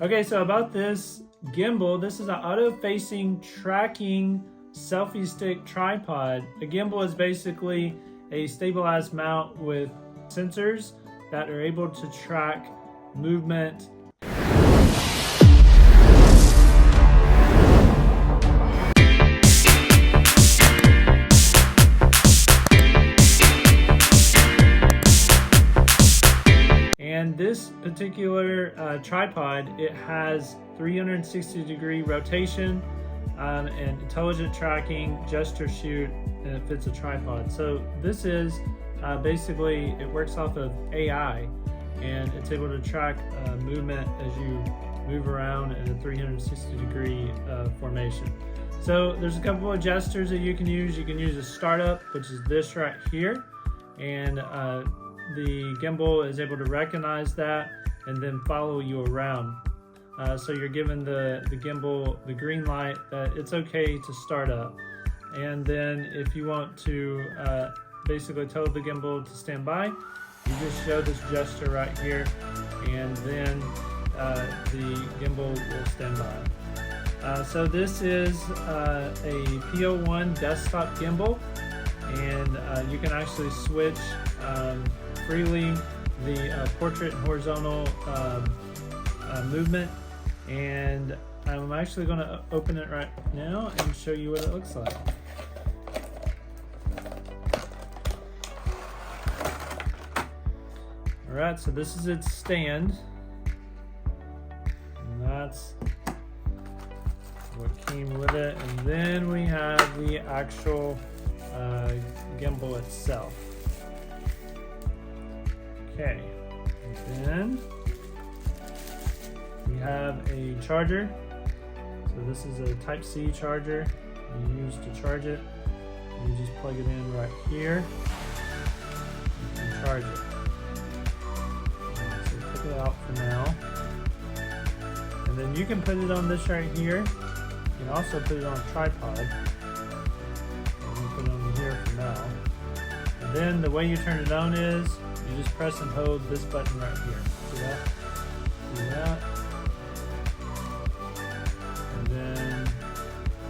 Okay, so about this gimbal, this is an auto-facing tracking selfie stick tripod. A gimbal is basically a stabilized mount with sensors that are able to track movement. And this particular tripod, it has 360-degree rotation and intelligent tracking, gesture shoot, and it fits a tripod. So this is basically, it works off of AI, and it's able to track movement as you move around in a 360-degree formation. So there's a couple of gestures that you can use. You can use a startup, which is this right here, and the gimbal is able to recognize that and then follow you around. So you're given the gimbal the green light that it's okay to start up. And then if you want to basically tell the gimbal to stand by, you just show this gesture right here, and then the gimbal will stand by. So this is a P01 desktop gimbal, and you can actually switch freely the portrait and horizontal movement, and I'm actually going to open it right now and show you what it looks like. Alright, so this is its stand, and that's what came with it, and then we have the actual gimbal itself. Okay, and then we have a charger. So this is a Type-C charger you use to charge it. You just plug it in right here and charge it. So put it out for now. And then you can put it on this right here. You can also put it on a tripod. I'm going to put it on here for now. And then the way you turn it on is you just press and hold this button right here. See that? Do that. And then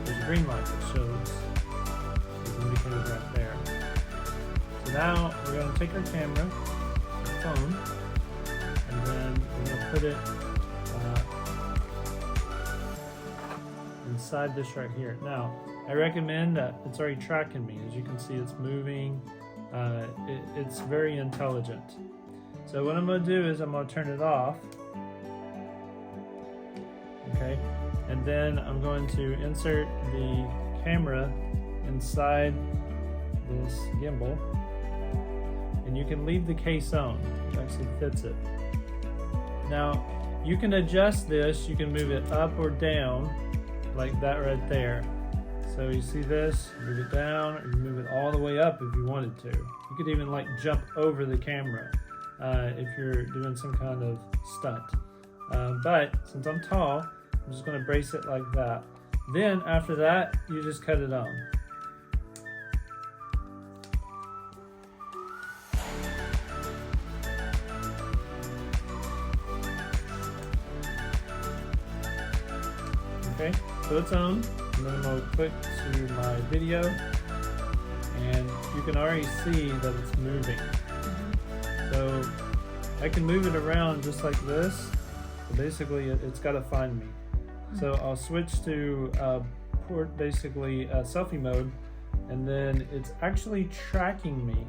there's a green light that shows the indicator right there. So now we're going to take our camera, our phone, and then we're going to put it inside this right here. Now, I recommend that it's already tracking me. As you can see, it's moving. It's very intelligent. So what I'm going to do is I'm going to turn it off. Okay, and then I'm going to insert the camera inside this gimbal, and you can leave the case on. It actually fits it. Now you can adjust this. You can move it up or down like that right there. So you see this, move it down, or you move it all the way up if you wanted to. You could even like jump over the camera if you're doing some kind of stunt. But since I'm tall, I'm just going to brace it like that. Then after that, you just cut it on. Okay, so it's on. And then I'm going to click to my video, and you can already see that it's moving. So I can move it around just like this. So basically it's got to find me. So I'll switch to basically selfie mode, and then it's actually tracking me.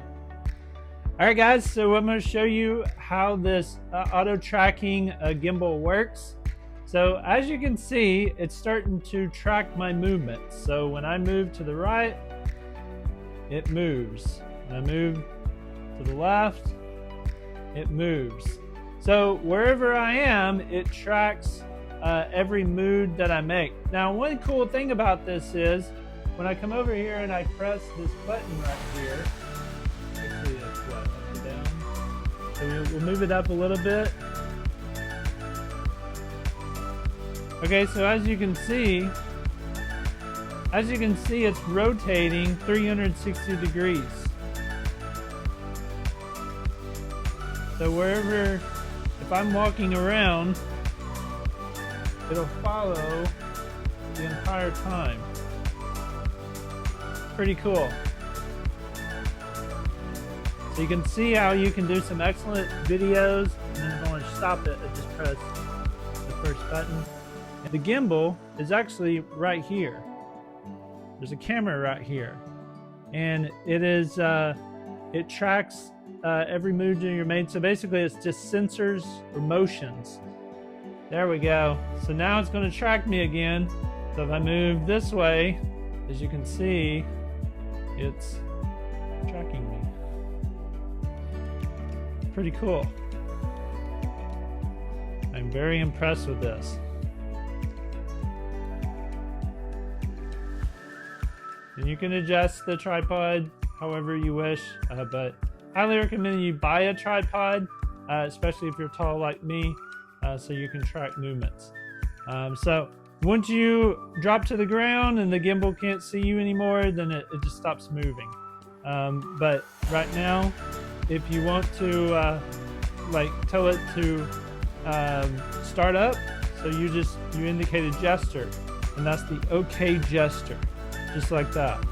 Alright guys, so I'm going to show you how this auto tracking gimbal works. So as you can see, it's starting to track my movements. So when I move to the right, it moves. When I move to the left, it moves. So wherever I am, it tracks every move that I make. Now, one cool thing about this is when I come over here and I press this button right here, actually it's what, up and down. So we'll move it up a little bit. Okay, so as you can see, it's rotating 360 degrees. So wherever, if I'm walking around, it'll follow the entire time. Pretty cool. So you can see how you can do some excellent videos, and then if I want to stop it, I just press the first button. And the gimbal is actually right here. There's a camera right here, and it tracks every move you're made. So basically it's just sensors or motions. There we go. So now it's going to track me again. So if I move this way, as you can see, it's tracking me. Pretty cool. I'm very impressed with this. And you can adjust the tripod however you wish, but highly recommend you buy a tripod, especially if you're tall like me, so you can track movements. So once you drop to the ground and the gimbal can't see you anymore, then it just stops moving. But right now, if you want to tell it to start up, so you indicate a gesture, and that's the OK gesture, just like that.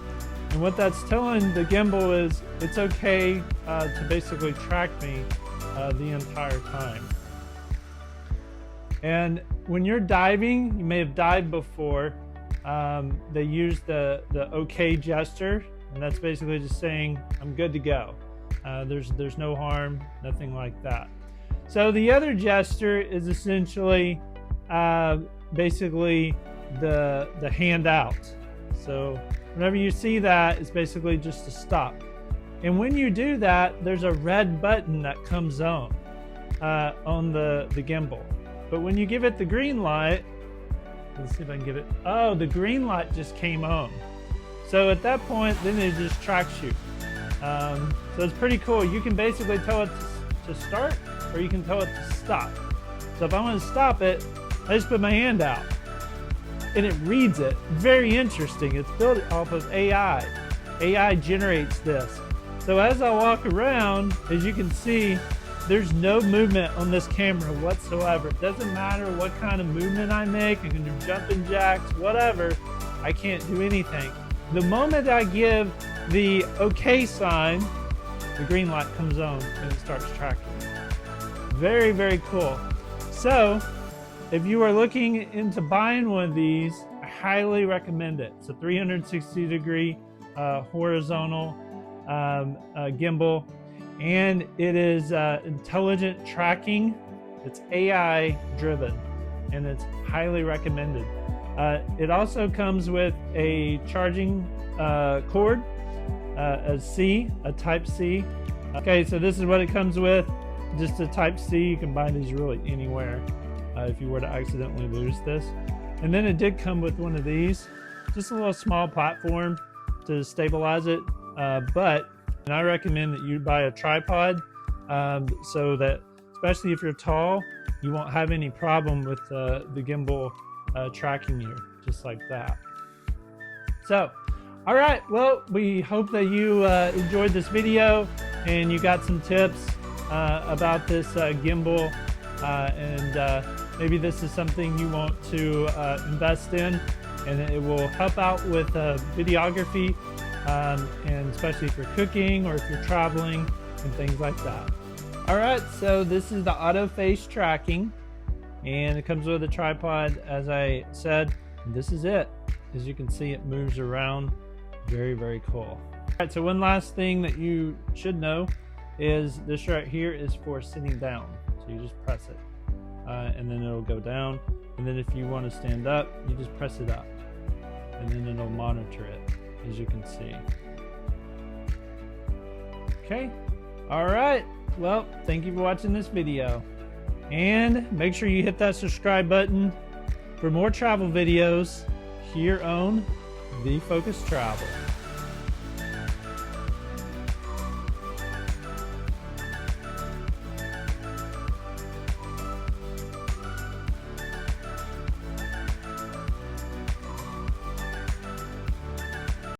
And what that's telling the gimbal is it's okay to basically track me the entire time. And when you're diving, you may have dived before, they use the OK gesture, and that's basically just saying I'm good to go. There's no harm, nothing like that. So the other gesture is essentially basically the hand out. So whenever you see that, it's basically just to stop. And when you do that, there's a red button that comes on the gimbal. But when you give it the green light, let's see if I can give it. Oh, the green light just came on. So at that point, then it just tracks you. So it's pretty cool. You can basically tell it to start, or you can tell it to stop. So if I want to stop it, I just put my hand out, and it reads it. Very interesting. It's built off of AI. AI generates this. So as I walk around, as you can see, there's no movement on this camera whatsoever. It doesn't matter what kind of movement I make. I can do jumping jacks, whatever. I can't do anything. The moment I give the OK sign, the green light comes on and it starts tracking. Very, very cool. So if you are looking into buying one of these, I highly recommend it. It's a 360-degree horizontal gimbal, and it is intelligent tracking. It's AI driven, and it's highly recommended. It also comes with a charging cord, a type C. Okay, so this is what it comes with, just a type C. You can buy these really anywhere if you were to accidentally lose this. And then it did come with one of these, just a little small platform to stabilize it, but I recommend that you buy a tripod so that, especially if you're tall, you won't have any problem with the gimbal tracking you, just like that. So, all right, well, we hope that you enjoyed this video and you got some tips about this gimbal, and maybe this is something you want to invest in, and it will help out with videography, and especially if you're cooking or if you're traveling and things like that. All right, so this is the auto face tracking, and it comes with a tripod, as I said. This is it. As you can see, it moves around. Very, very cool. All right, so one last thing that you should know is this right here is for sitting down. So you just press it, and then it'll go down. And then if you want to stand up, you just press it up, and then it'll monitor it, as you can see. Okay, all right. Well, thank you for watching this video, and make sure you hit that subscribe button for more travel videos here on The Focused Traveler.